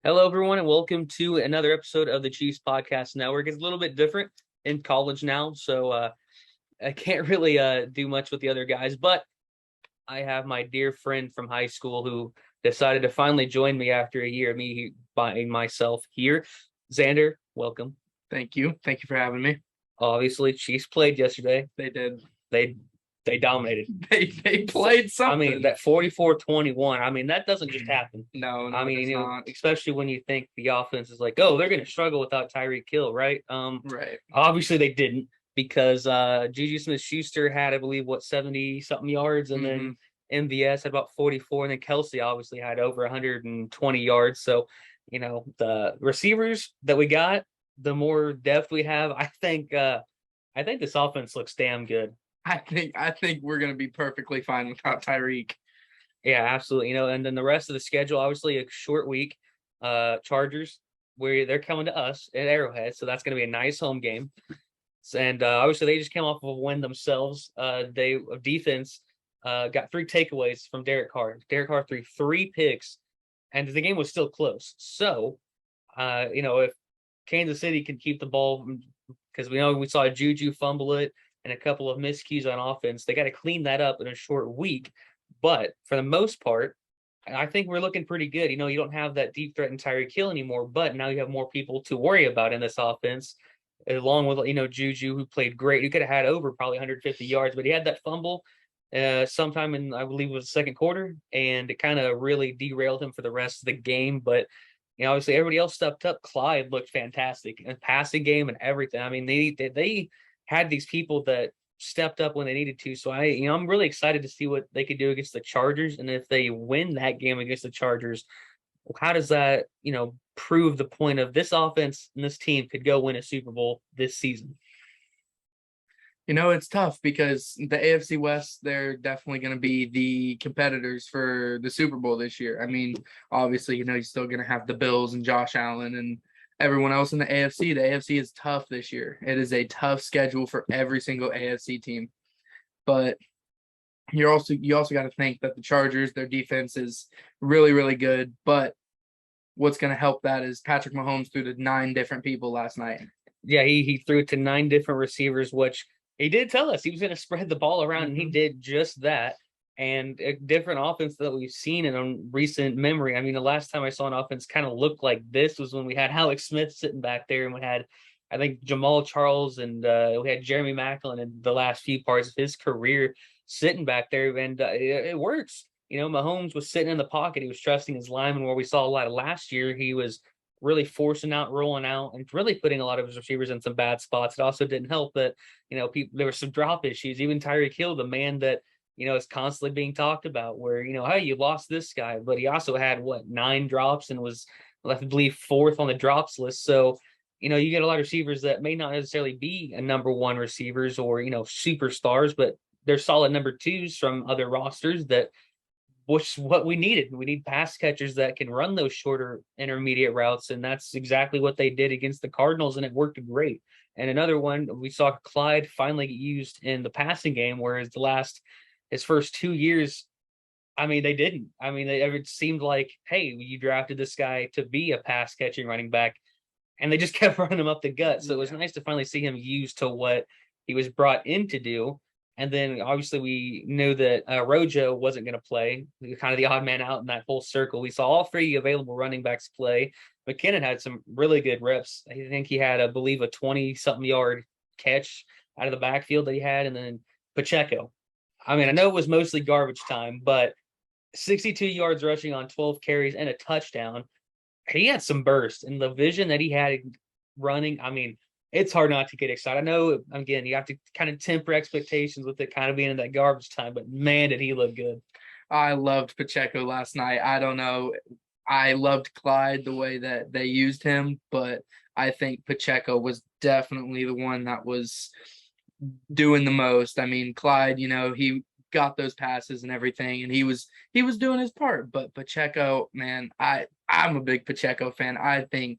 Hello, everyone, and welcome to another episode of the Chiefs Podcast Network. It's a little bit different in college now, so I can't really do much with the other guys, but I have my dear friend from high school who decided to finally join me after a year of me by myself here. Zander, welcome. Thank you. Thank you for having me. Obviously, Chiefs played yesterday. They did. They they dominated. They played I mean, something. that 44-21, I mean, that doesn't just happen. No, I mean, it's not. especially when you think the offense is like, oh, they're going to struggle without Tyreek Hill, right? Right. Obviously they didn't because Juju Smith-Schuster had, I believe, what 70 something yards, and hmm then MVS had about 44, and then Kelsey obviously had over 120 yards. So, the receivers that we got, the more depth we have, I think this offense looks damn good. I think we're gonna be perfectly fine without Tyreek. Yeah, absolutely. And then the rest of the schedule, obviously a short week. Chargers, where they're coming to us at Arrowhead, so that's going to be a nice home game. And obviously they just came off of a win themselves. They defense got three takeaways from Derek Carr. Derek Carr threw three picks, and the game was still close. So, if Kansas City can keep the ball, because we saw Juju fumble it and a couple of miscues on offense, they got to clean that up in a short week. But for the most part, I think we're looking pretty good. You don't have that deep threat in Tyreek Hill anymore, but now you have more people to worry about in this offense, along with Juju, who played great. He could have had over probably 150 yards, but he had that fumble sometime in, I believe, it was the second quarter, and it kind of really derailed him for the rest of the game. But obviously everybody else stepped up. Clyde looked fantastic and passing game and everything. I mean, they had these people that stepped up when they needed to. So I'm really excited to see what they could do against the Chargers. And if they win that game against the Chargers, how does that, prove the point of this offense and this team could go win a Super Bowl this season? It's tough because the AFC West, they're definitely going to be the competitors for the Super Bowl this year. I mean, obviously, you're still going to have the Bills and Josh Allen and everyone else in the AFC. The AFC is tough this year. It is a tough schedule for every single AFC team. But you also got to think that the Chargers, their defense is really, really good. But what's going to help that is Patrick Mahomes threw to 9 different people last night. Yeah, he threw it to 9 different receivers, which he did tell us he was going to spread the ball around, and he did just that. And a different offense that we've seen in a recent memory. I mean, the last time I saw an offense kind of look like this was when we had Alex Smith sitting back there, and we had, I think, Jamal Charles, and we had Jeremy Maclin in the last few parts of his career sitting back there, and it works. Mahomes was sitting in the pocket. He was trusting his lineman, where we saw a lot of last year. He was really forcing out, rolling out, and really putting a lot of his receivers in some bad spots. It also didn't help that, people, there were some drop issues. Even Tyreek Hill, the man that, is constantly being talked about, where, hey, you lost this guy, but he also had what, 9 drops and was, I believe, 4th on the drops list. So, you get a lot of receivers that may not necessarily be a number one receivers or, superstars, but they're solid number twos from other rosters that, which is what we needed. We need pass catchers that can run those shorter intermediate routes, and that's exactly what they did against the Cardinals, and it worked great. And another one, we saw Clyde finally get used in the passing game, whereas his first 2 years, I mean, they didn't. I mean, it seemed like, hey, you drafted this guy to be a pass catching running back, and they just kept running him up the gut. So it was nice to finally see him used to what he was brought in to do. And then obviously we knew that Rojo wasn't going to play, kind of the odd man out in that whole circle. We saw all 3 available running backs play. McKinnon had some really good reps. I think he had, I believe, a 20-something yard catch out of the backfield that he had. And then Pacheco. I mean, I know it was mostly garbage time, but 62 yards rushing on 12 carries and a touchdown. He had some burst, and the vision that he had running, I mean, it's hard not to get excited. I know, again, you have to kind of temper expectations with it kind of being in that garbage time, but man, did he look good. I loved Pacheco last night. I don't know. I loved Clyde the way that they used him, but I think Pacheco was definitely the one that was doing the most. I mean, Clyde, he got those passes and everything, and he was doing his part. But Pacheco, man, I'm a big Pacheco fan. I think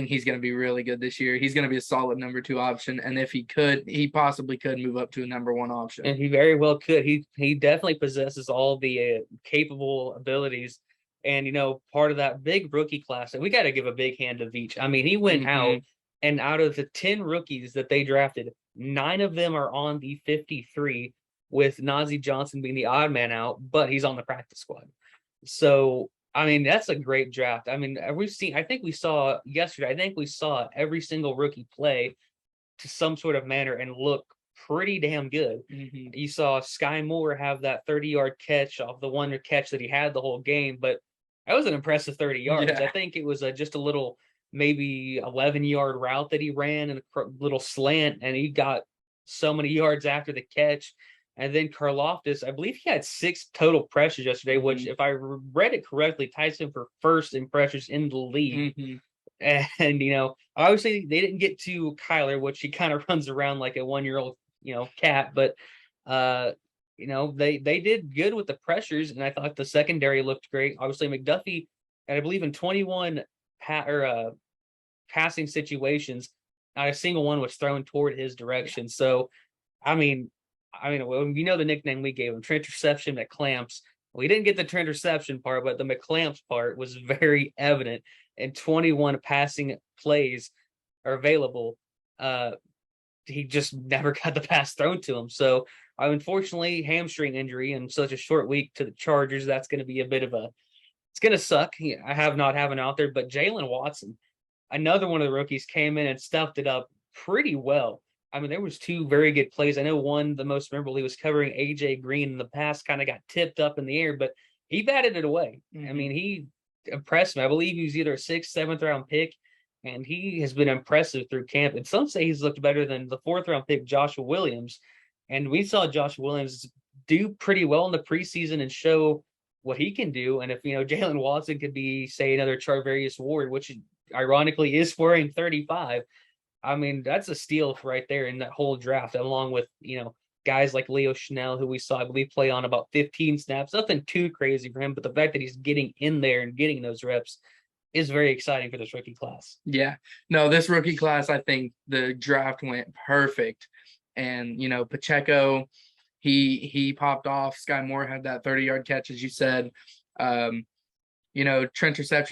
he's going to be really good this year. He's going to be a solid number 2 option, and if he possibly could move up to a number 1 option. And he very well could. He definitely possesses all the capable abilities. And part of that big rookie class, and we got to give a big hand to Veach. I mean, he went out, and out of the 10 rookies that they drafted, 9 of them are on the 53, with Nazi Johnson being the odd man out, but he's on the practice squad. So, I mean, that's a great draft. I mean, I think we saw yesterday, I think we saw every single rookie play to some sort of manner and look pretty damn good. You saw Sky Moore have that 30-yard catch off the wonder catch that he had the whole game, but that was an impressive 30 yards. Yeah. I think it was just a little, maybe 11-yard route that he ran and a little slant, and he got so many yards after the catch. And then Karlaftis, I believe he had 6 total pressures yesterday, which, if I read it correctly, ties him for first in pressures in the league. And obviously they didn't get to Kyler, which he kind of runs around like a 1-year-old cat, but they did good with the pressures, and I thought the secondary looked great. Obviously McDuffie, and I believe in 21 passing situations, not a single one was thrown toward his direction. So I mean, the nickname we gave him, Trenterception McClamps. We didn't get the Trenterception part, but the McClamps part was very evident. And 21 passing plays are available. He just never got the pass thrown to him. So, unfortunately, hamstring injury and such a short week to the Chargers, that's going to be a bit of it's going to suck. I have not having out there, but Jalen Watson, another one of the rookies, came in and stuffed it up pretty well. I mean, there was 2 very good plays. I know one, the most memorable, he was covering AJ Green, and the pass kind of got tipped up in the air, but he batted it away. I mean, he impressed me. I believe he was either a 6th, 7th round pick, and he has been impressive through camp. And some say he's looked better than the 4th round pick, Joshua Williams. And we saw Joshua Williams do pretty well in the preseason and show what he can do. And if, Jalen Watson could be, say, another Charvarius Ward, which ironically is wearing 35, I mean, that's a steal right there in that whole draft, along with, guys like Leo Chanel, who we saw, I believe, play on about 15 snaps. Nothing too crazy for him, but the fact that he's getting in there and getting those reps is very exciting for this rookie class. Yeah. No, this rookie class, I think the draft went perfect. And, Pacheco, he popped off. Sky Moore had that 30-yard catch, as you said. Trenterception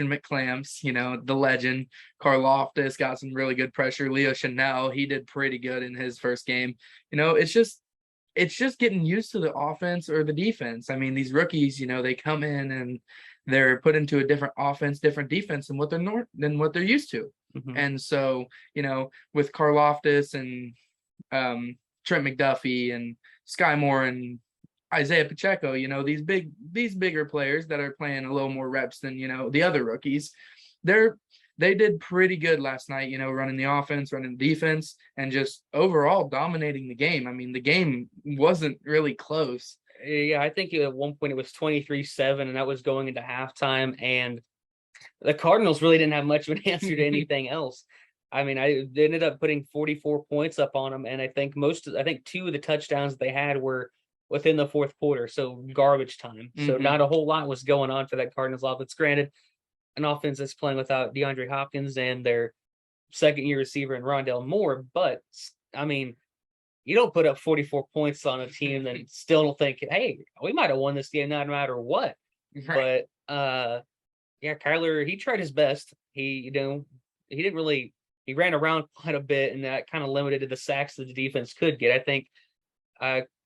McClamps, the legend. Karlaftis got some really good pressure. Leo Chanel, he did pretty good in his first game. It's just getting used to the offense or the defense. I mean, these rookies, they come in and they're put into a different offense, different defense than what they're used to. And so, with Karlaftis and Trent McDuffie and Sky Moore and Isaiah Pacheco, these bigger players that are playing a little more reps than, the other rookies, they did pretty good last night, running the offense, running the defense, and just overall dominating the game. I mean, the game wasn't really close. Yeah, I think at one point it was 23-7, and that was going into halftime, and the Cardinals really didn't have much of an answer to anything else. I mean, they ended up putting 44 points up on them, and I think 2 of the touchdowns they had were within the 4th quarter, so garbage time. So not a whole lot was going on for that Cardinals offense. Granted, an offense that's playing without DeAndre Hopkins and their 2nd-year receiver in Rondale Moore, but I mean, you don't put up 44 points on a team and still don't think, hey, we might have won this game no matter what. Right. But yeah, Kyler, he tried his best. He didn't really, he ran around quite a bit, and that kind of limited the sacks that the defense could get. I think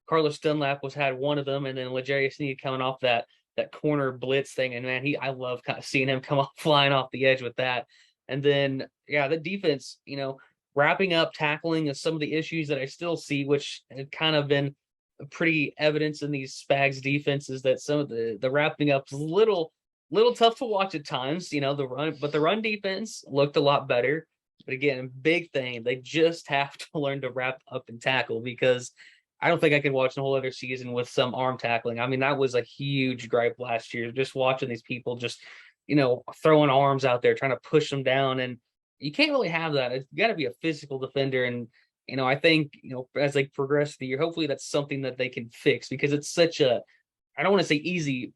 Carlos Dunlap had one of them, and then L'Jarius Sneed coming off that corner blitz thing, and man, I love kind of seeing him come off flying off the edge with that. And then the defense, wrapping up tackling is some of the issues that I still see, which had kind of been pretty evidence in these Spags defenses, that some of the wrapping up is a little tough to watch at times. The run defense looked a lot better. But again, big thing, they just have to learn to wrap up and tackle, because I don't think I could watch the whole other season with some arm tackling. I mean, that was a huge gripe last year, just watching these people just, throwing arms out there, trying to push them down. And you can't really have that. It's got to be a physical defender. And, I think, as they progress the year, hopefully that's something that they can fix, because it's such a, I don't want to say easy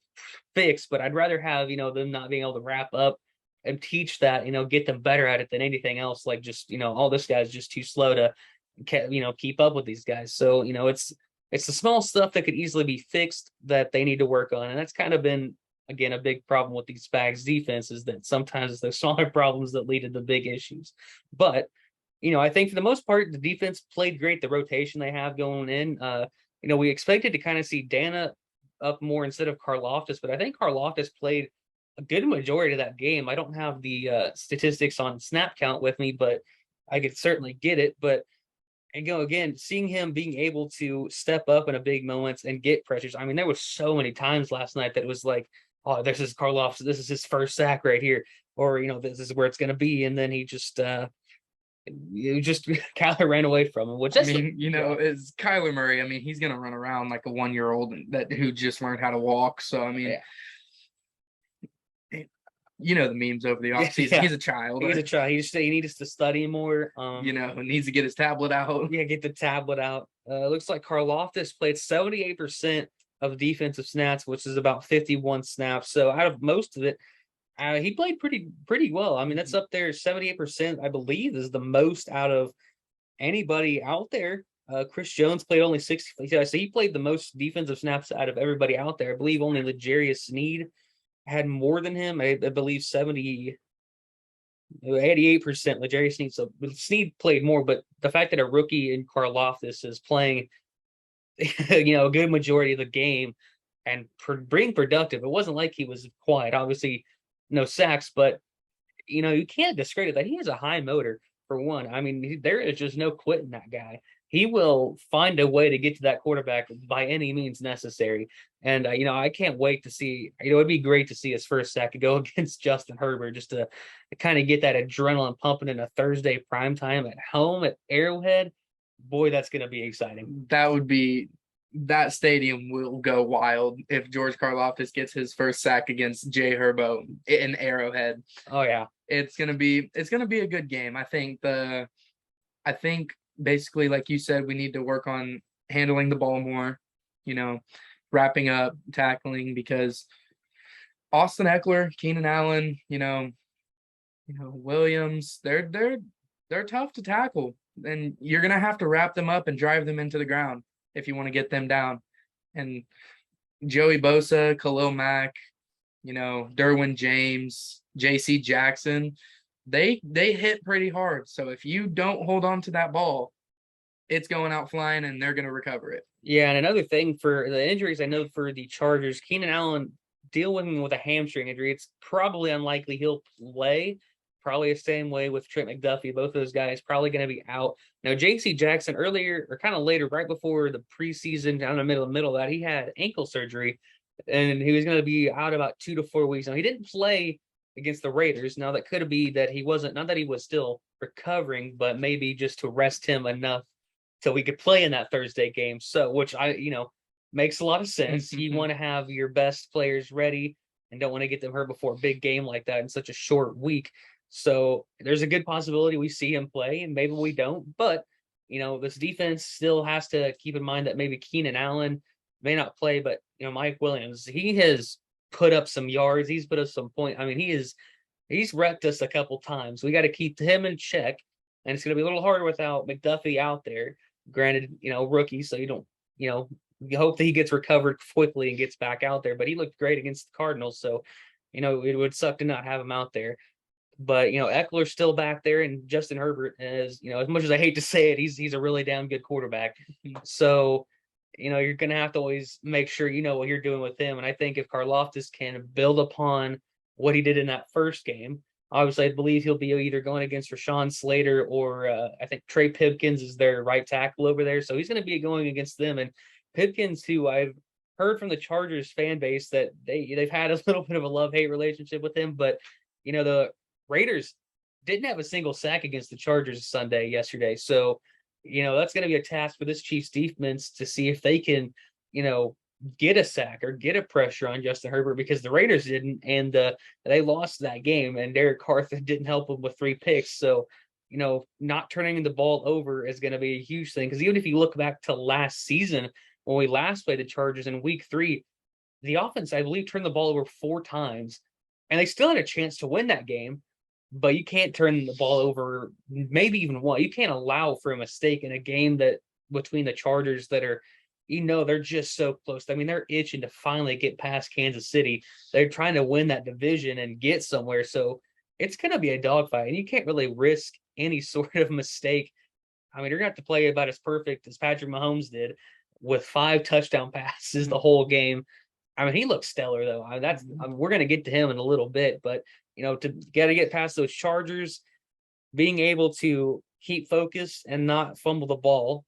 fix, but I'd rather have, them not being able to wrap up and teach that, get them better at it than anything else. Like just, all this guy's just too slow to, keep up with these guys. So, it's the small stuff that could easily be fixed that they need to work on. And that's kind of been again, a big problem with these Spags defense is that sometimes it's the smaller problems that lead to the big issues. But I think for the most part, the defense played great. The rotation they have going in, we expected to kind of see Dana up more instead of Karloftis, but I think Karloftis played a good majority of that game. I don't have the statistics on snap count with me, but I could certainly get it. But again, seeing him being able to step up in a big moments and get pressures. I mean, there was so many times last night that it was like, oh, this is Karloftis, this is his first sack right here, or this is where it's going to be, and then he just Kyler ran away from him, which is Kyler Murray. I mean, he's gonna run around like a 1-year-old that who just learned how to walk. So I mean, the memes over the offseason. Yeah. He's a child. He's a child. He needs to study more. Needs to get his tablet out. Yeah, get the tablet out. Looks like Karloftis played 78% of defensive snaps, which is about 51 snaps. So out of most of it, he played pretty well. I mean, that's up there. 78%, I believe, is the most out of anybody out there. Chris Jones played only 60. So he played the most defensive snaps out of everybody out there. I believe only L'Jarius Sneed had more than him. I believe 88% L'Jarius Sneed. So Sneed played more, but the fact that a rookie in Karloftis is playing, a good majority of the game and being productive, it wasn't like he was quiet. Obviously, no sacks, but you can't discredit that he has a high motor for one. I mean, there is just no quitting that guy. He will find a way to get to that quarterback by any means necessary. And I can't wait to see. It'd be great to see his first sack go against Justin Herbert, just to kind of get that adrenaline pumping in a Thursday primetime at home at Arrowhead. Boy, that's going to be exciting. That stadium will go wild if George Karloftis gets his first sack against Jay Herbo in Arrowhead. Oh yeah, it's gonna be a good game. I think basically, like you said, we need to work on handling the ball more. Wrapping up, tackling, because Austin Eckler, Keenan Allen, Williams, they're tough to tackle, and you're gonna have to wrap them up and drive them into the ground if you want to get them down. And Joey Bosa, Khalil Mack, Derwin James, J.C. Jackson, they hit pretty hard. So if you don't hold on to that ball, it's going out flying and they're going to recover it. Yeah, and another thing for the injuries, I know for the Chargers, Keenan Allen dealing with a hamstring injury. It's probably unlikely he'll play. Probably the same way with Trent McDuffie. Both of those guys probably going to be out. Now, J.C. Jackson earlier, or kind of later, right before the preseason, down the middle of that, he had ankle surgery, and he was going to be out about 2 to 4 weeks. Now, he didn't play against the Raiders. Now, that could be that he wasn't, not that he was still recovering, but maybe just to rest him enough so we could play in that Thursday game. So, which makes a lot of sense. You want to have your best players ready and don't want to get them hurt before a big game like that in such a short week. So there's a good possibility we see him play, and maybe we don't. But this defense still has to keep in mind that maybe Keenan Allen may not play, but Mike Williams, he has put up some yards. He's put up some points. I mean, he's wrecked us a couple times. We got to keep him in check, and it's going to be a little harder without McDuffie out there. Granted, rookie, so you don't, you hope that he gets recovered quickly and gets back out there. But he looked great against the Cardinals, so it would suck to not have him out there. But Eckler's still back there, and Justin Herbert is, as much as I hate to say it, he's a really damn good quarterback. So, you're gonna have to always make sure you know what you're doing with him. And I think if Karloftis can build upon what he did in that first game, obviously I believe he'll be either going against Rashawn Slater or I think Trey Pipkins is their right tackle over there. So he's gonna be going against them. And Pipkins, who I've heard from the Chargers fan base that they've had a little bit of a love-hate relationship with him, but the Raiders didn't have a single sack against the Chargers yesterday. So, that's going to be a task for this Chiefs defense to see if they can, get a sack or get a pressure on Justin Herbert, because the Raiders didn't, and they lost that game, and Derek Carr didn't help them with 3 picks. So, not turning the ball over is going to be a huge thing, because even if you look back to last season when we last played the Chargers in week 3, the offense, I believe, turned the ball over 4 times, and they still had a chance to win that game. But you can't turn the ball over, maybe even one. You can't allow for a mistake in a game that between the Chargers that are, they're just so close. I mean, they're itching to finally get past Kansas City. They're trying to win that division and get somewhere. So it's going to be a dogfight, and you can't really risk any sort of mistake. I mean, you're going to have to play about as perfect as Patrick Mahomes did with 5 touchdown passes the whole game. I mean, he looks stellar though. We're going to get to him in a little bit, but to get past those Chargers, being able to keep focus and not fumble the ball.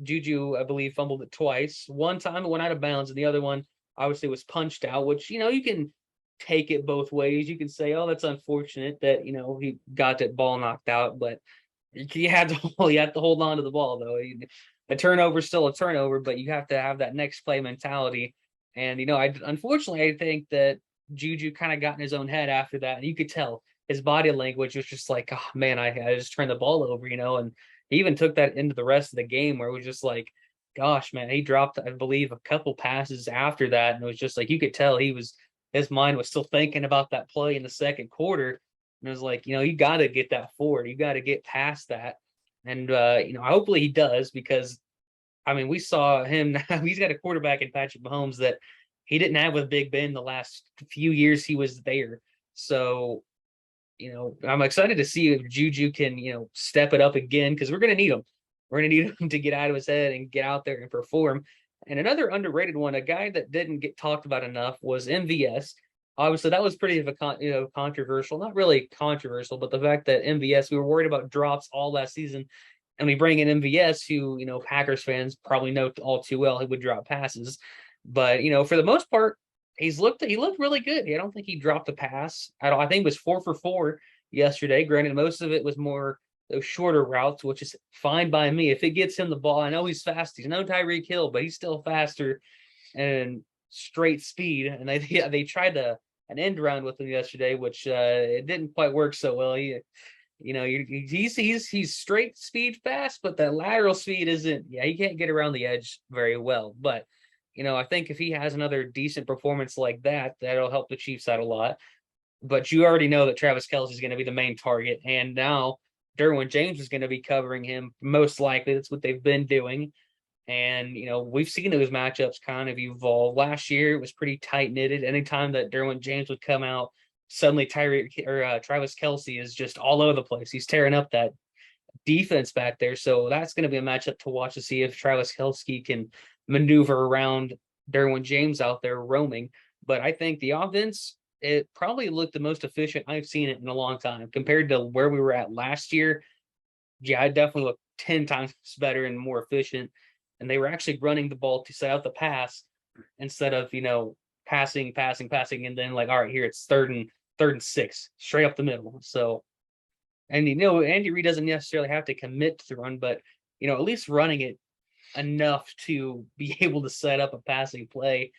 Juju, I believe, fumbled it twice. One time it went out of bounds, and the other one obviously was punched out, which, you can take it both ways. You can say, oh, that's unfortunate that, he got that ball knocked out, but you have to hold on to the ball though. A turnover is still a turnover, but you have to have that next play mentality. And I think that Juju kind of got in his own head after that, and you could tell his body language was just like, oh man, I just turned the ball over, and he even took that into the rest of the game where it was just like, gosh, man, he dropped, I believe, a couple passes after that, and it was just like you could tell his mind was still thinking about that play in the second quarter. And it was like, you got to get that forward. You got to get past that. And, hopefully he does, because, I mean, we saw him now. He's got a quarterback in Patrick Mahomes that he didn't have with Big Ben the last few years he was there. So, I'm excited to see if Juju can, step it up again, because we're going to need him. We're going to need him to get out of his head and get out there and perform. And another underrated one, a guy that didn't get talked about enough, was MVS. Obviously, that was pretty of a controversial, not really controversial, but the fact that MVS, we were worried about drops all last season, and we bring in MVS, who Packers fans probably know all too well, he would drop passes, but for the most part, he looked really good. I don't think he dropped a pass. I think it was 4 for 4 yesterday. Granted, most of it was more those shorter routes, which is fine by me. If it gets him the ball, I know he's fast. He's no Tyreek Hill, but he's still faster and straight speed. And they tried an end round with him yesterday, which it didn't quite work so well. He's straight speed fast, but that lateral speed isn't. Yeah, he can't get around the edge very well. But I think if he has another decent performance like that, that'll help the Chiefs out a lot. But you already know that Travis Kelce is going to be the main target, and now Derwin James is going to be covering him most likely. That's what they've been doing. And, we've seen those matchups kind of evolve. Last year, it was pretty tight knitted. Anytime that Derwin James would come out, suddenly Travis Kelce is just all over the place. He's tearing up that defense back there. So that's going to be a matchup to watch to see if Travis Kelce can maneuver around Derwin James out there roaming. But I think the offense, it probably looked the most efficient I've seen it in a long time compared to where we were at last year. Yeah, I definitely looked 10 times better and more efficient. And they were actually running the ball to set out the pass instead of, passing, and then like, all right, here it's third and 6, straight up the middle. So, and Andy Reid doesn't necessarily have to commit to the run, but at least running it enough to be able to set up a passing play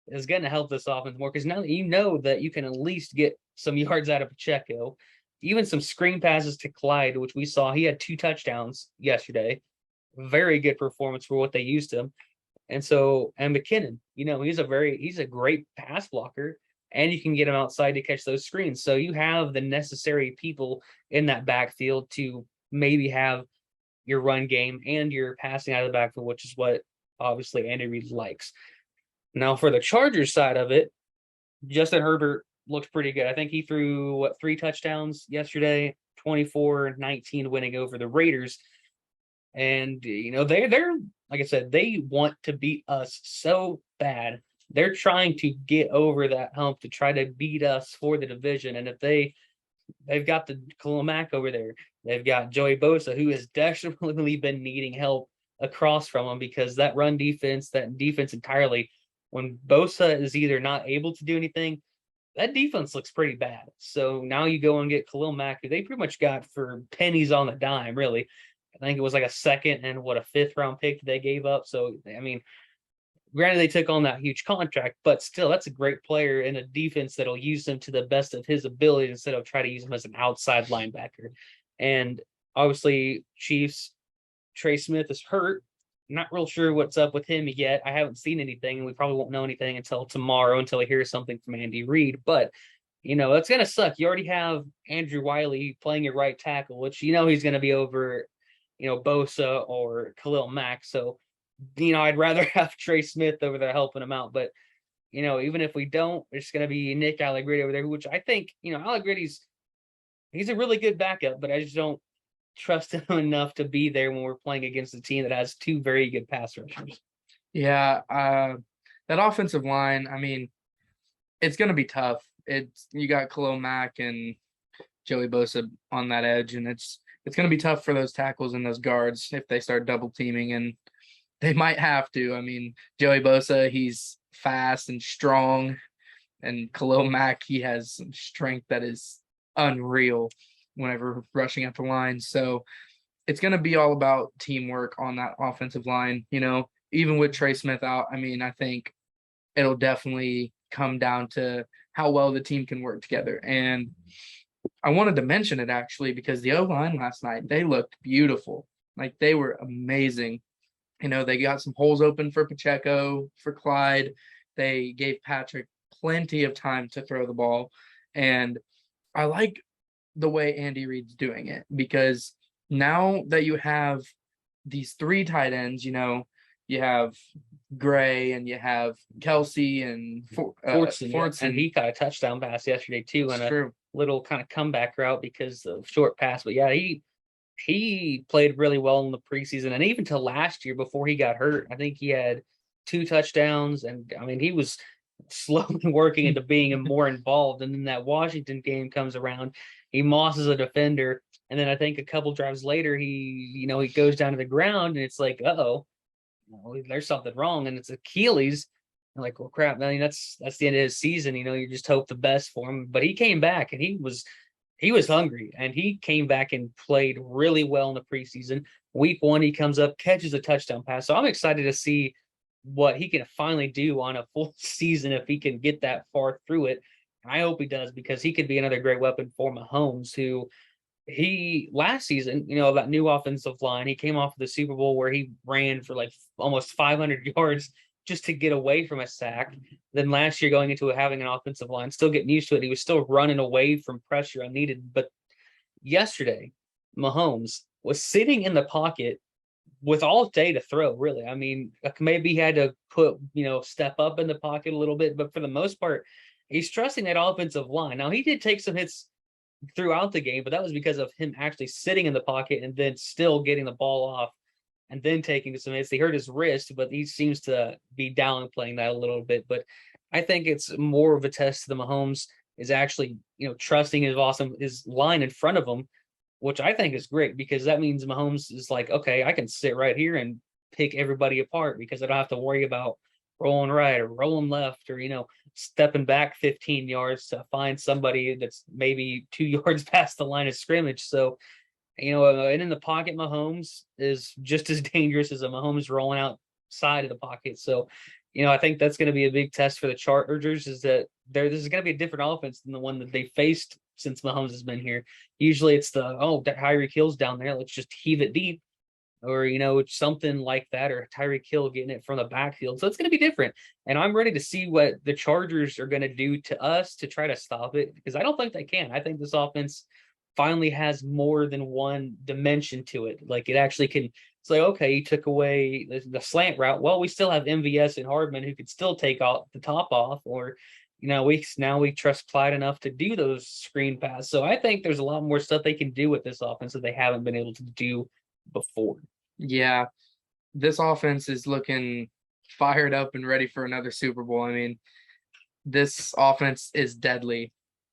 is going to help this offense more, because now that you can at least get some yards out of Pacheco, even some screen passes to Clyde, which we saw. He had 2 touchdowns yesterday. Very good performance for what they used him. And McKinnon, he's a great pass blocker, and you can get him outside to catch those screens. So you have the necessary people in that backfield to maybe have your run game and your passing out of the backfield, which is what obviously Andy Reid likes. Now for the Chargers side of it, Justin Herbert looked pretty good. I think he threw 3 touchdowns yesterday, 24-19 winning over the Raiders. And they're like I said, they want to beat us so bad. They're trying to get over that hump to try to beat us for the division. And if they've got the Khalil Mack over there, they've got Joey Bosa, who has definitely been needing help across from him, because that defense entirely, when Bosa is either not able to do anything, that defense looks pretty bad. So now you go and get Khalil Mack, who they pretty much got for pennies on the dime, really. I think it was like a second and a 5th round pick they gave up. So, I mean, granted, they took on that huge contract, but still, that's a great player in a defense that'll use him to the best of his ability instead of try to use him as an outside linebacker. And obviously, Chiefs, Trey Smith is hurt. Not real sure what's up with him yet. I haven't seen anything, and we probably won't know anything until tomorrow, until I hear something from Andy Reid. But it's gonna suck. You already have Andrew Wiley playing your right tackle, which he's gonna be over, Bosa or Khalil Mack. So I'd rather have Trey Smith over there helping him out. But even if we don't, it's going to be Nick Allegretti over there, which I think Allegretti's he's a really good backup, but I just don't trust him enough to be there when we're playing against a team that has two very good pass rushers. Yeah, that offensive line, I mean, it's going to be tough. It's you got Khalil Mack and Joey Bosa on that edge, and it's going to be tough for those tackles and those guards if they start double teaming, and they might have to. I mean, Joey Bosa, he's fast and strong, and Khalil Mack, he has some strength that is unreal whenever rushing at the line. So it's going to be all about teamwork on that offensive line. Even with Trey Smith out, I mean, I think it'll definitely come down to how well the team can work together. And I wanted to mention it actually because the O-line last night, they looked beautiful. Like they were amazing. They got some holes open for Pacheco, for Clyde. They gave Patrick plenty of time to throw the ball. And I like the way Andy Reid's doing it because now that you have these three tight ends, you have Gray and you have Kelsey and Fortson, and he got a touchdown pass yesterday too, and a little kind of comeback route because of short pass. But yeah, he played really well in the preseason, and even to last year before he got hurt, I think he had 2 touchdowns, and I mean he was slowly working into being more involved. And then that Washington game comes around, he mosses a defender, and then I think a couple drives later, he goes down to the ground, and it's like, uh-oh, there's something wrong, and it's Achilles. I'm like, well, crap, man, that's the end of his season. You just hope the best for him. But he came back, and he was hungry, and he came back and played really well in the preseason. Week 1, he comes up, catches a touchdown pass. So I'm excited to see what he can finally do on a full season if he can get that far through it. I hope he does because he could be another great weapon for Mahomes, who he last season, that new offensive line, he came off of the Super Bowl where he ran for like almost 500 yards just to get away from a sack. Then last year going into having an offensive line, still getting used to it, he was still running away from pressure unneeded. But yesterday, Mahomes was sitting in the pocket with all day to throw, really. I mean, maybe he had to step up in the pocket a little bit, but for the most part, he's trusting that offensive line. Now, he did take some hits throughout the game, but that was because of him actually sitting in the pocket and then still getting the ball off and then taking some hits. He hurt his wrist, but he seems to be downplaying that a little bit. But I think it's more of a test to the Mahomes is actually, trusting his line in front of him, which I think is great because that means Mahomes is like, okay, I can sit right here and pick everybody apart because I don't have to worry about rolling right or rolling left or, stepping back 15 yards to find somebody that's maybe 2 yards past the line of scrimmage. So, and in the pocket, Mahomes is just as dangerous as a Mahomes rolling outside of the pocket. So, I think that's going to be a big test for the Chargers is that this is going to be a different offense than the one that they faced since Mahomes has been here. Usually it's Tyreek Hill's down there. Let's just heave it deep or, something like that, or Tyreek Hill getting it from the backfield. So it's going to be different. And I'm ready to see what the Chargers are going to do to us to try to stop it because I don't think they can. I think this offense finally has more than one dimension to it. Like it actually can. It's like, okay, you took away the slant route. Well, we still have MVS and Hardman who could still take off the top off, or we trust Clyde enough to do those screen passes. So I think there's a lot more stuff they can do with this offense that they haven't been able to do before. Yeah, this offense is looking fired up and ready for another Super Bowl. I mean, this offense is deadly.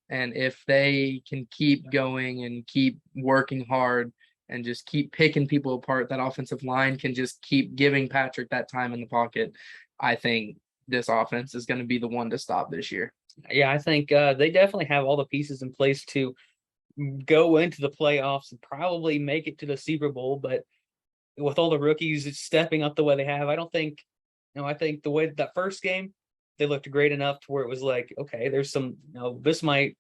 And if they can keep going and keep working hard and just keep picking people apart, that offensive line can just keep giving Patrick that time in the pocket. I think this offense is going to be the one to stop this year. Yeah, I think they definitely have all the pieces in place to go into the playoffs and probably make it to the Super Bowl. But with all the rookies stepping up the way they have, I don't think, I think the way that first game, they looked great enough to where it was like, okay, there's some, this might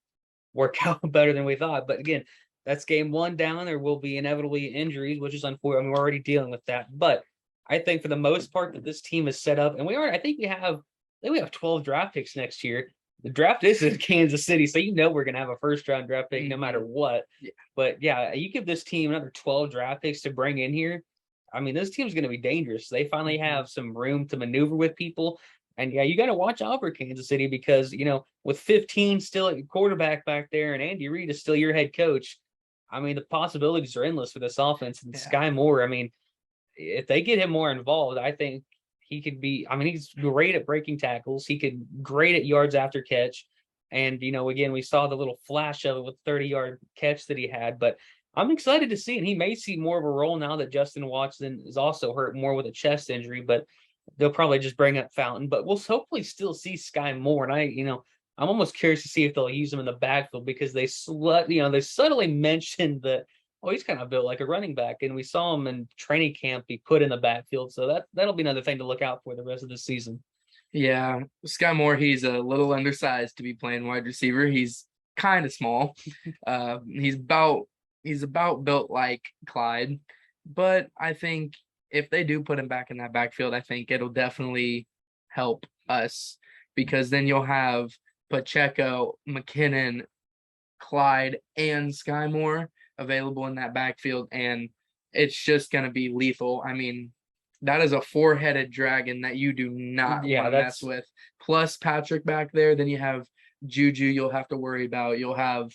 work out better than we thought. But again, that's game 1 down. There will be inevitably injuries, which is unfortunate. I mean, we're already dealing with that. But I think for the most part that this team is set up, and I think we have 12 draft picks next year. The draft is in Kansas City, so we're going to have a first-round draft pick no matter what. Yeah. But, yeah, you give this team another 12 draft picks to bring in here, I mean, this team's going to be dangerous. They finally have some room to maneuver with people. And yeah, you got to watch out for Kansas City because, with 15 still at your quarterback back there and Andy Reid is still your head coach, I mean, the possibilities are endless for this offense. And Yeah. Sky Moore, I mean, if they get him more involved, I think he could be. I mean, he's great at breaking tackles. He could great at yards after catch. And again, we saw the little flash of it with 30-yard catch that he had. But I'm excited to see, and he may see more of a role now that Justin Watson is also hurt more with a chest injury. But they'll probably just bring up Fountain. But we'll hopefully still see Sky Moore. And I'm almost curious to see if they'll use him in the backfield because they subtly mentioned that he's kind of built like a running back, and we saw him in training camp be put in the backfield. So that'll be another thing to look out for the rest of the season. Yeah, Sky Moore, he's a little undersized to be playing wide receiver. He's kind of small. He's about built like Clyde, but I think if they do put him back in that backfield, I think it'll definitely help us because then you'll have Pacheco, McKinnon, Clyde, and Sky Moore available in that backfield, and it's just going to be lethal. I mean, that is a four-headed dragon that you do not want to mess with. Plus Patrick back there, then you have Juju you'll have to worry about. You'll have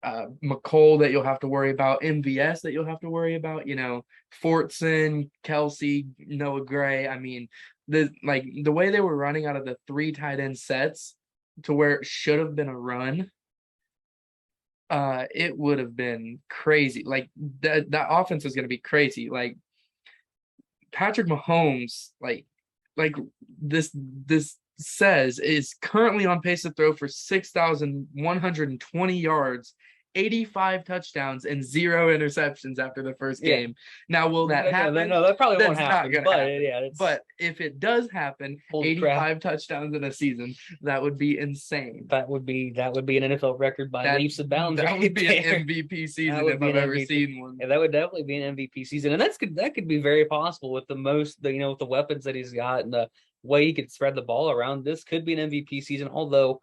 McColl that you'll have to worry about, MVS that you'll have to worry about, Fortson, Kelsey, Noah Gray. I mean, the way they were running out of the 3 tight end sets to where it should have been a run, it would have been crazy. Like that offense is going to be crazy. Like Patrick Mahomes, like this says is currently on pace to throw for 6,120 yards, 85 touchdowns, and 0 interceptions after the first game. Now, will that happen? No, that probably won't happen. But if it does happen, 85 touchdowns in a season, that would be insane. That would be an NFL record by leaps and bounds. That would be an MVP season if I've ever seen one. Yeah, that would definitely be an MVP season, and that could be very possible with with the weapons that he's got and the way he could spread the ball around. This could be an MVP season, although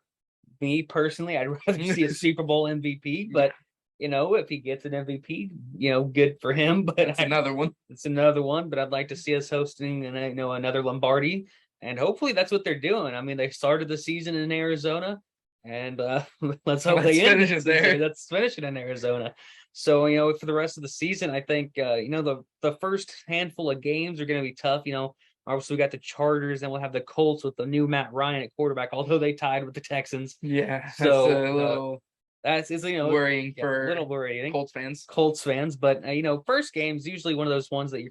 me personally, I'd rather see a Super Bowl MVP, but if he gets an MVP, good for him. But it's another one. It's another one. But I'd like to see us hosting, another Lombardi, and hopefully that's what they're doing. I mean, they started the season in Arizona, and let's hope they finish it there. Let's finish it in Arizona. So for the rest of the season, I think the first handful of games are going to be tough. Obviously, we got the Chargers, and we'll have the Colts with the new Matt Ryan at quarterback, although they tied with the Texans. Yeah, so that's worrying for a little worrying Colts fans. But first game's usually one of those ones that you're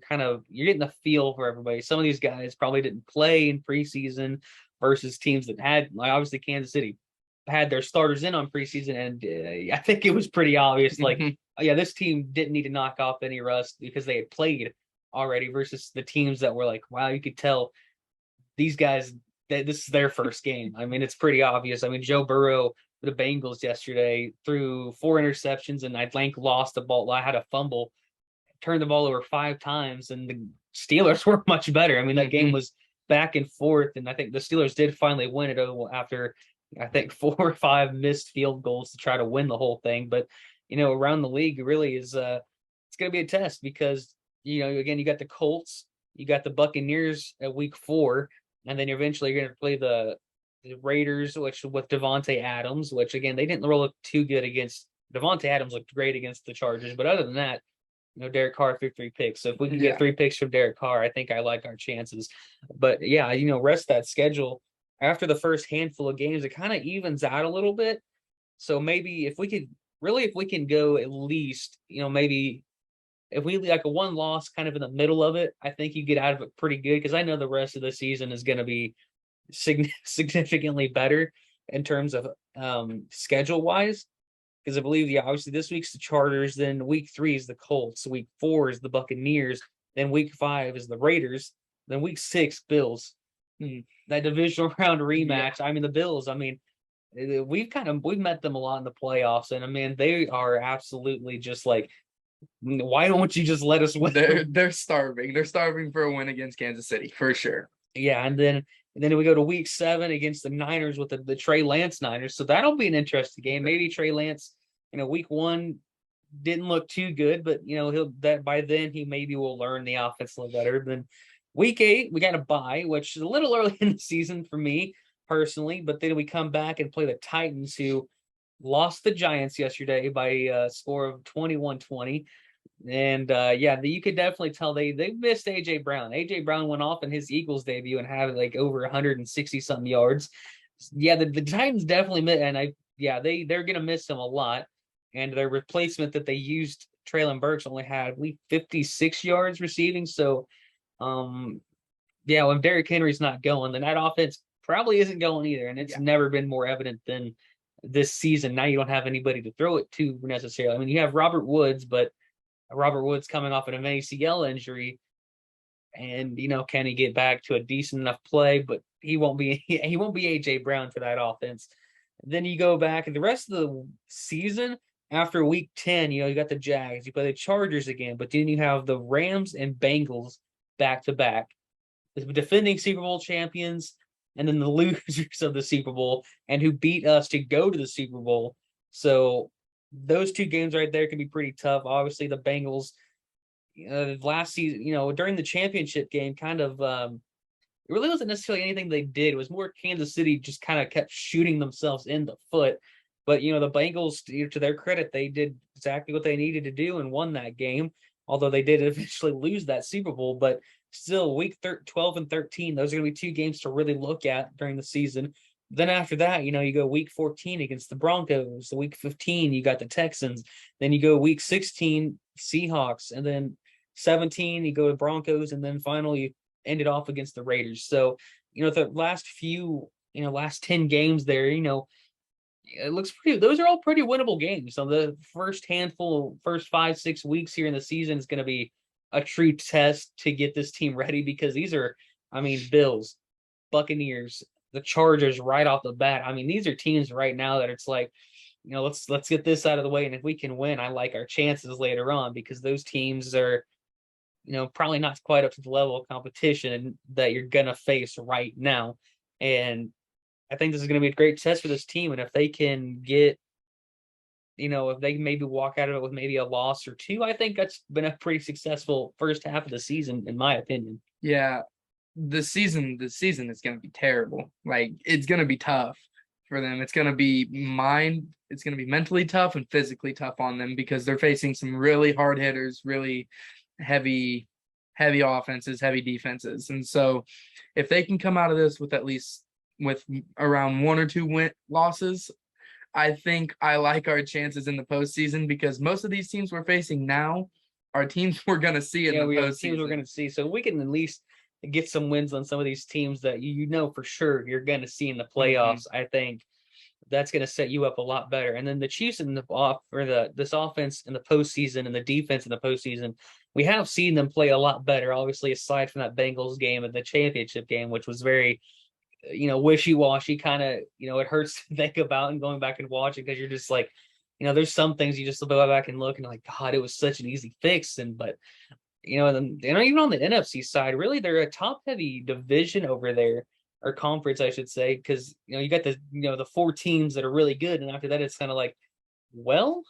getting the feel for everybody. Some of these guys probably didn't play in preseason versus teams that had, like obviously Kansas City had their starters in on preseason, and I think it was pretty obvious. Like, this team didn't need to knock off any rust because they had played already versus the teams that were like, wow, you could tell these guys that this is their first game. I mean, it's pretty obvious. I mean, Joe Burrow for the Bengals yesterday threw 4 interceptions and I think lost the ball. I had a fumble, turned the ball over 5 times, and the Steelers were much better. I mean, that game was back and forth, and I think the Steelers did finally win it after I think 4 or 5 missed field goals to try to win the whole thing. But around the league really is it's going to be a test because again, you got the Colts, you got the Buccaneers at week 4, and then eventually you're going to play the Raiders, which with Devontae Adams, which again, they didn't look too good against. Devontae Adams looked great against the Chargers, but other than that, Derek Carr threw 3 picks. So if we can get 3 picks from Derek Carr, I think I like our chances. But yeah, rest that schedule after the first handful of games, it kind of evens out a little bit. So maybe if we can go at least, maybe if we like a 1 loss kind of in the middle of it, I think you get out of it pretty good because I know the rest of the season is going to be significantly better in terms of schedule wise. Because I believe, obviously this week's the Chargers, then week 3 is the Colts, week 4 is the Buccaneers, then week 5 is the Raiders, then week 6 Bills. That divisional round rematch. Yeah. I mean, the Bills. I mean, we've met them a lot in the playoffs, and I mean, they are absolutely just like, why don't you just let us win? They're starving. They're starving for a win against Kansas City for sure. Yeah, and then we go to week 7 against the Niners with the Trey Lance Niners. So that'll be an interesting game. Maybe Trey Lance, week 1 didn't look too good, but he'll that by then he maybe will learn the offense a little better. Then week 8, we got a bye, which is a little early in the season for me personally, but then we come back and play the Titans, who lost the Giants yesterday by a score of 21-20. And yeah, you could definitely tell they missed AJ Brown. AJ Brown went off in his Eagles debut and had like over 160 something yards. Yeah, the Titans definitely missed, and they're gonna miss him a lot. And their replacement that they used, Traylon Burks, only had, I believe, 56 yards receiving. So yeah, when Derrick Henry's not going, then that offense probably isn't going either. And it's never been more evident than this season. Now you don't have anybody to throw it to necessarily. I mean, you have Robert Woods, but Robert Woods coming off an ACL injury, and can he get back to a decent enough play? But he won't be AJ Brown for that offense. Then you go back and the rest of the season after week 10, you got the Jags, you play the Chargers again, but then you have the Rams and Bengals back to back, the defending Super Bowl champions, and then the losers of the Super Bowl and who beat us to go to the Super Bowl. So those two games right there can be pretty tough. Obviously, the Bengals last season, during the championship game, kind of it really wasn't necessarily anything they did. It was more Kansas City just kind of kept shooting themselves in the foot. But the Bengals, to their credit, they did exactly what they needed to do and won that game. Although they did eventually lose that Super Bowl, but still, week 12 and 13, those are going to be two games to really look at during the season. Then after that, you go week 14 against the Broncos. The week 15, you got the Texans. Then you go week 16, Seahawks, and then 17, you go to Broncos, and then finally you end it off against the Raiders. So, the last 10 games there, it looks pretty. Those are all pretty winnable games. So the first 5-6 weeks here in the season is going to be a true test to get this team ready, because these are, Bills, Buccaneers, the Chargers right off the bat. These are teams right now that it's like, let's get this out of the way, and if we can win, I like our chances later on, because those teams are, probably not quite up to the level of competition that you're gonna face right now. And I think this is going to be a great test for this team. And if they can get, if they maybe walk out of it with maybe a loss or two, I think that's been a pretty successful first half of the season, in my opinion. Yeah, the season is going to be terrible. Like, it's going to be tough for them. It's going to be mentally tough and physically tough on them, because they're facing some really hard hitters, really heavy offenses, heavy defenses. And so if they can come out of this with around 1 or 2 losses, I think I like our chances in the postseason, because most of these teams we're facing now are teams we're going to see in the postseason. Teams we're going to see. So we can at least get some wins on some of these teams that for sure you're going to see in the playoffs. I think that's going to set you up a lot better. And then the Chiefs this offense in the postseason and the defense in the postseason, we have seen them play a lot better. Obviously, aside from that Bengals game and the championship game, which was very wishy-washy, kind of, it hurts to think about and going back and watching, because you're just like, there's some things you just go back and look and like, God, it was such an easy fix. But and even on the NFC side, really, they're a top-heavy division over there, or conference, I should say, because you got the 4 teams that are really good, and after that, it's kind of like, well,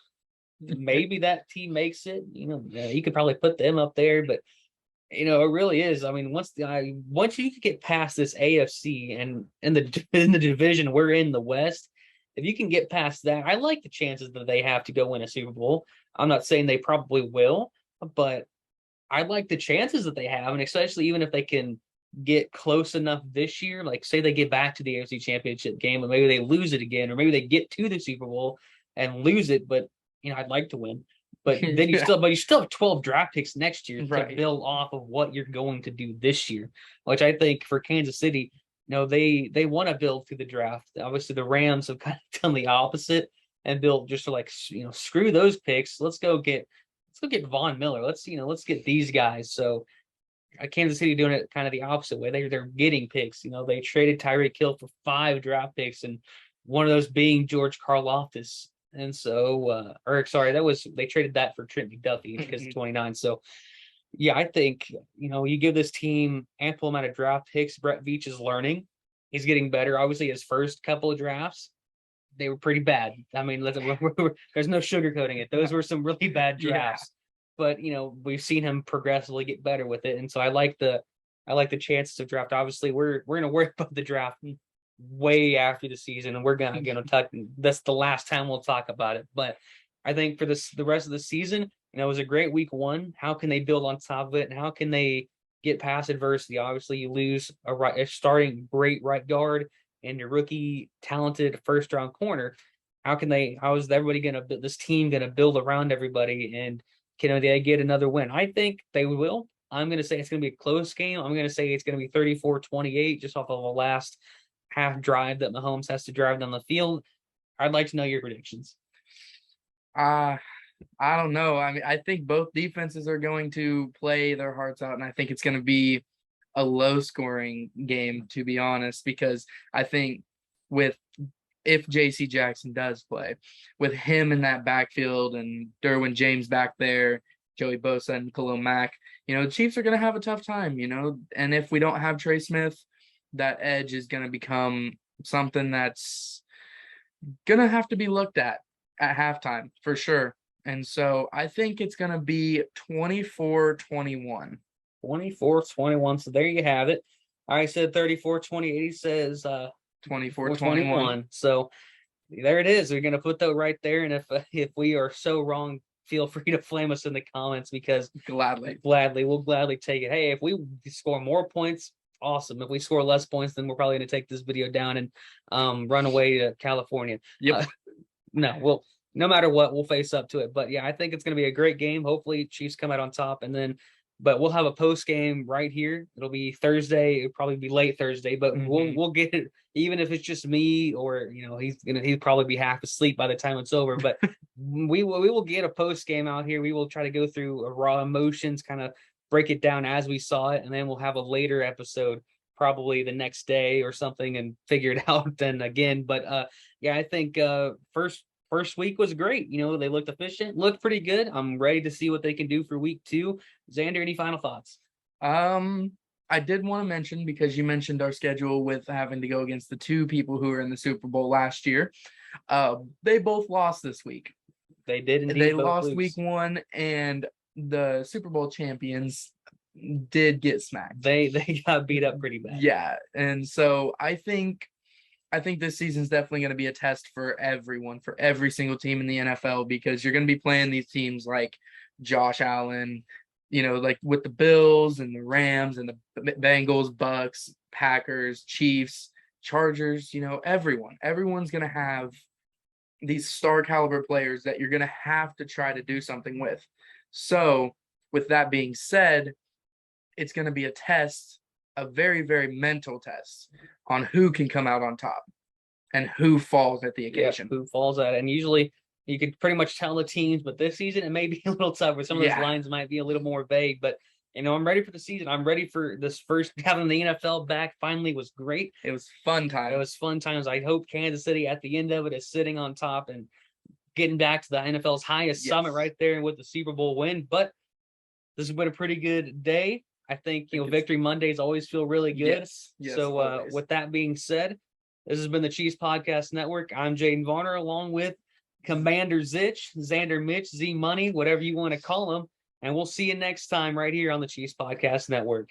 maybe that team makes it. You could probably put them up there, but it really is. Once you get past this AFC and in the division we're in, the West, if you can get past that, I like the chances that they have to go win a Super Bowl. I'm not saying they probably will, but I like the chances that they have, and especially even if they can get close enough this year, like say they get back to the AFC Championship game, and maybe they lose it again, or maybe they get to the Super Bowl and lose it, but I'd like to win. But then you still have 12 draft picks next year to build off of what you're going to do this year, which I think for Kansas City, they want to build through the draft. Obviously, the Rams have kind of done the opposite and built just to screw those picks. Let's go get Von Miller. Let's get these guys. So Kansas City doing it kind of the opposite way. They're getting picks. They traded Tyreek Hill for 5 draft picks, and one of those being George Karlaftis. And so, they traded that for Trent McDuffie because of 29. So, yeah, I think, you give this team ample amount of draft picks. Brett Veach is learning. He's getting better. Obviously, his first couple of drafts, they were pretty bad. I mean, there's no sugarcoating it. Those were some really bad drafts. But we've seen him progressively get better with it, and so I like the chances of draft. Obviously, we're gonna worry about the draft way after the season, and we're gonna talk. That's the last time we'll talk about it. But I think for the rest of the season, it was a great week one. How can they build on top of it, and how can they get past adversity? Obviously, you lose a starting great right guard and your rookie talented first round corner. How is everybody this team gonna build around everybody, and can they get another win? I think they will. I'm going to say it's going to be a close game. I'm going to say it's going to be 34-28 just off of the last half drive that Mahomes has to drive down the field. I'd like to know your predictions. I don't know. I mean, I think both defenses are going to play their hearts out, and I think it's going to be a low-scoring game, to be honest, because I think if J.C. Jackson does play, with him in that backfield and Derwin James back there, Joey Bosa and Khalil Mack, the Chiefs are going to have a tough time, and if we don't have Trey Smith, that edge is going to become something that's going to have to be looked at halftime for sure. And so I think it's going to be 24-21. 24-21. So there you have it. I said 34-28. He says 24-21. So there it is. We're going to put that right there. And if we are so wrong, feel free to flame us in the comments, because we'll gladly take it. Hey, if we score more points, awesome. If we score less points, then we're probably going to take this video down and run away to California. Yep. No matter what, we'll face up to it. But yeah, I think it's going to be a great game. Hopefully Chiefs come out on top, but we'll have a post game right here. It'll be Thursday. It'll probably be late Thursday, but we'll get it. Even if it's just me, or he'll probably be half asleep by the time it's over. But we will get a post game out here. We will try to go through raw emotions, kind of break it down as we saw it, and then we'll have a later episode probably the next day or something and figure it out then again. But yeah, I think first week was great. They looked efficient, looked pretty good. I'm ready to see what they can do for week 2. Xander, any final thoughts? I did want to mention, because you mentioned our schedule with having to go against the 2 people who were in the Super Bowl last year. They both lost this week. They did indeed. They lost week 1, and the Super Bowl champions did get smacked. They got beat up pretty bad. Yeah, and so I think this season's definitely going to be a test for everyone, for every single team in the NFL, because you're going to be playing these teams like Josh Allen, like with the Bills and the Rams and the Bengals, Bucks, Packers, Chiefs, Chargers, everyone's going to have these star caliber players that you're going to have to try to do something with. So with that being said, it's going to be a test, a very, very mental test on who can come out on top and who falls at the occasion. Yeah, who falls at it. And usually you could pretty much tell the teams, but this season it may be a little tougher. Some of those lines might be a little more vague, but I'm ready for the season. I'm ready for this first. Having the NFL back finally was great. It was fun time. It was fun times. I hope Kansas City at the end of it is sitting on top and getting back to the NFL's highest summit right there with the Super Bowl win. But this has been a pretty good day. I think Victory Mondays always feel really good. Yes, so with that being said, this has been the Chiefs Podcast Network. I'm Jaden Varner, along with Commander Zitch, Zander Mitch, Z Money, whatever you want to call him. And we'll see you next time right here on the Chiefs Podcast Network.